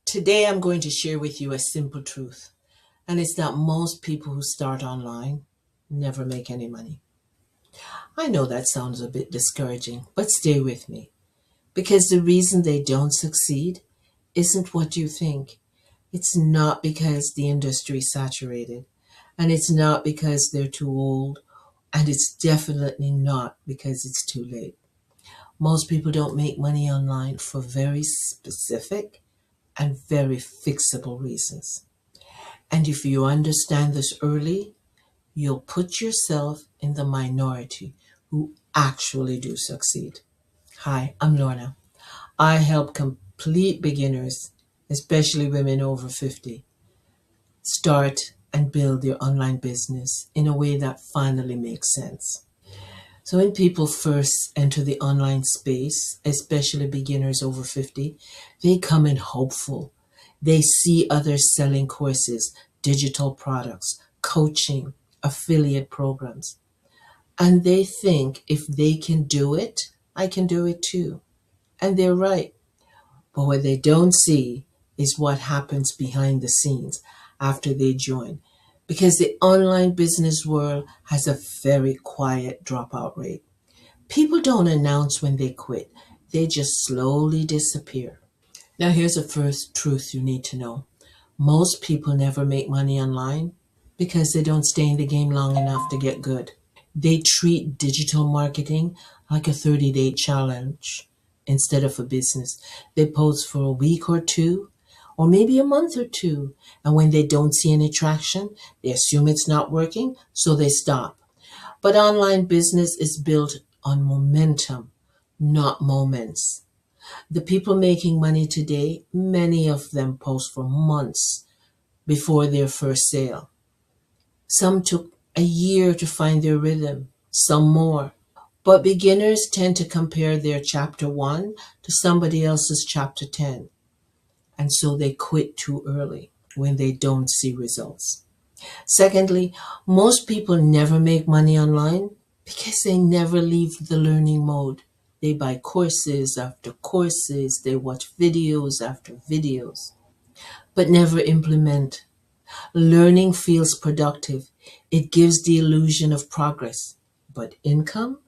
Today, I'm going to share with you a simple truth, and it's that most people who start online never make any money. I know that sounds a bit discouraging, but stay with me because the reason they don't succeed isn't what you think. It's not because the industry is saturated, and it's not because they're too old, and it's definitely not because it's too late. Most people don't make money online for very specific and very fixable reasons. And if you understand this early, you'll put yourself in the minority who actually do succeed. Hi, I'm Lorna. I help complete beginners, especially women over 50, start and build their online business in a way that finally makes sense. So when people first enter the online space, especially beginners over 50, they come in hopeful. They see others selling courses, digital products, coaching, affiliate programs. And they think if they can do it, I can do it too. And they're right. But what they don't see is what happens behind the scenes after they join. Because the online business world has a very quiet dropout rate. People don't announce when they quit, they just slowly disappear. Now, here's the first truth you need to know. Most people never make money online because they don't stay in the game long enough to get good. They treat digital marketing like a 30-day challenge instead of a business. They post for a week or two, or maybe a month or two, and when they don't see any traction, they assume it's not working, so they stop. But online business is built on momentum, not moments. The people making money today, many of them post for months before their first sale. Some took a year to find their rhythm, some more. But beginners tend to compare their chapter 1 to somebody else's chapter 10, and so they quit too early when they don't see results. Secondly, most people never make money online because they never leave the learning mode. They buy courses after courses, they watch videos after videos, but never implement. Learning feels productive. It gives the illusion of progress, but income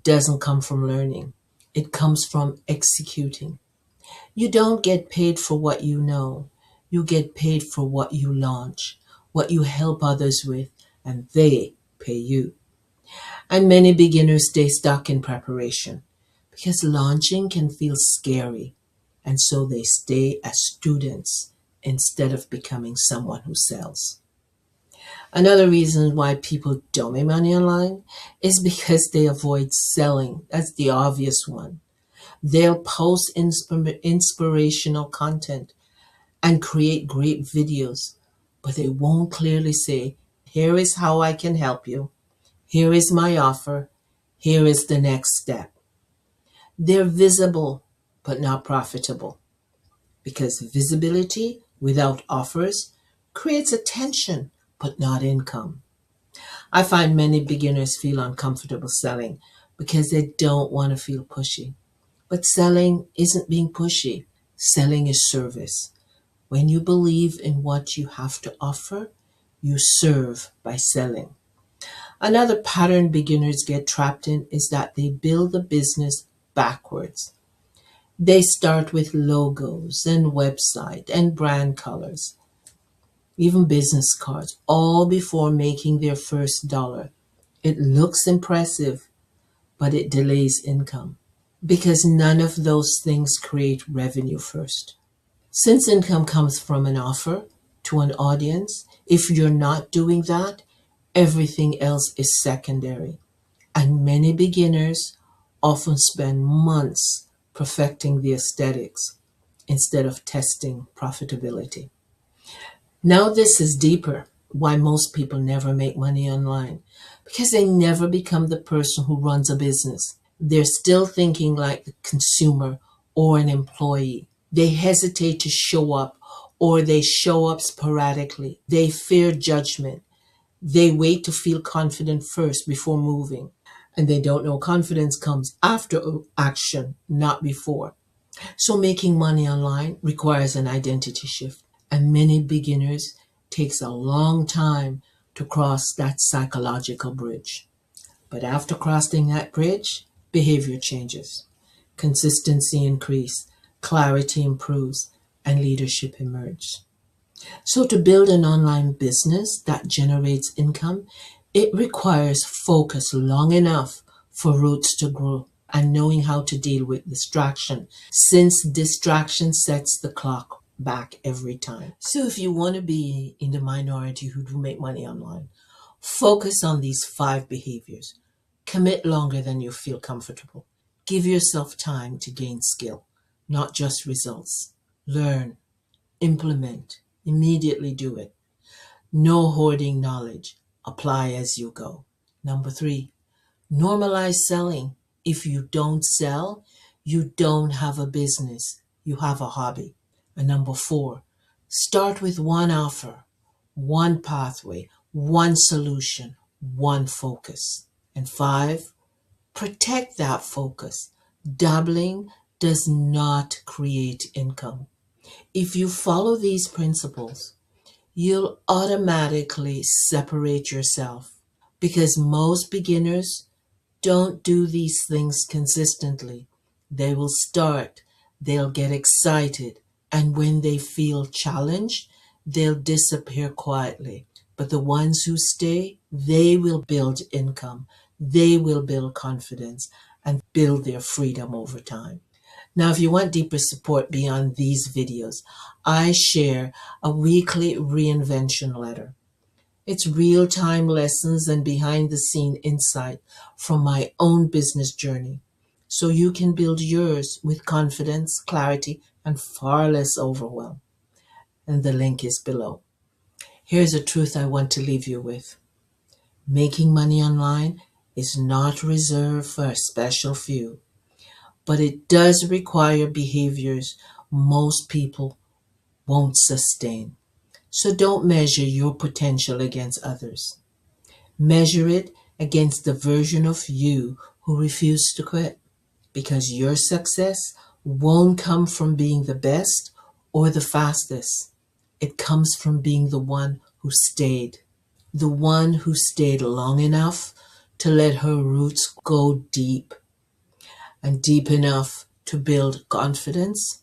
doesn't come from learning. It comes from executing. You don't get paid for what you know. You get paid for what you launch, what you help others with, and they pay you. And many beginners stay stuck in preparation because launching can feel scary, and so they stay as students instead of becoming someone who sells. Another reason why people don't make money online is because they avoid selling. That's the obvious one. They'll post inspirational content and create great videos, but they won't clearly say, here is how I can help you. Here is my offer. Here is the next step. They're visible, but not profitable, because visibility without offers creates attention, but not income. I find many beginners feel uncomfortable selling because they don't want to feel pushy. But selling isn't being pushy. Selling is service. When you believe in what you have to offer, you serve by selling. Another pattern beginners get trapped in is that they build the business backwards. They start with logos and website and brand colors, even business cards, all before making their first dollar. It looks impressive, but it delays income because none of those things create revenue first. Since income comes from an offer to an audience, if you're not doing that, everything else is secondary. And many beginners often spend months perfecting the aesthetics instead of testing profitability. Now, this is deeper why most people never make money online because they never become the person who runs a business. They're still thinking like the consumer or an employee. They hesitate to show up or they show up sporadically. They fear judgment. They wait to feel confident first before moving. And they don't know confidence comes after action, not before. So making money online requires an identity shift, and many beginners takes a long time to cross that psychological bridge. But after crossing that bridge, behavior changes. Consistency increases, clarity improves, and leadership emerges. So to build an online business that generates income, it requires focus long enough for roots to grow and knowing how to deal with distraction, since distraction sets the clock back every time. So if you want to be in the minority who do make money online, focus on these 5 behaviors. Commit longer than you feel comfortable. Give yourself time to gain skill, not just results. Learn, implement, immediately do it. No hoarding knowledge. Apply as you go. Number 3, normalize selling. If you don't sell, you don't have a business. You have a hobby. And number 4, start with one offer, one pathway, one solution, one focus. And 5, protect that focus. Dabbling does not create income. If you follow these principles, you'll automatically separate yourself, because most beginners don't do these things consistently. They will start, they'll get excited, and when they feel challenged, they'll disappear quietly. But the ones who stay, they will build income, they will build confidence, and build their freedom over time. Now, if you want deeper support beyond these videos, I share a weekly reinvention letter. It's real-time lessons and behind-the-scene insight from my own business journey, so you can build yours with confidence, clarity, and far less overwhelm. And the link is below. Here's a truth I want to leave you with. Making money online is not reserved for a special few, but it does require behaviors most people won't sustain. So don't measure your potential against others. Measure it against the version of you who refused to quit, because your success won't come from being the best or the fastest. It comes from being the one who stayed long enough to let her roots go deep, and deep enough to build confidence,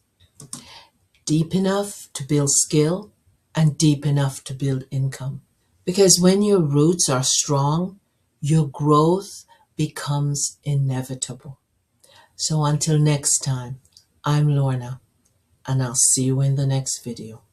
deep enough to build skill, and deep enough to build income. Because when your roots are strong, your growth becomes inevitable. So until next time, I'm Lorna, and I'll see you in the next video.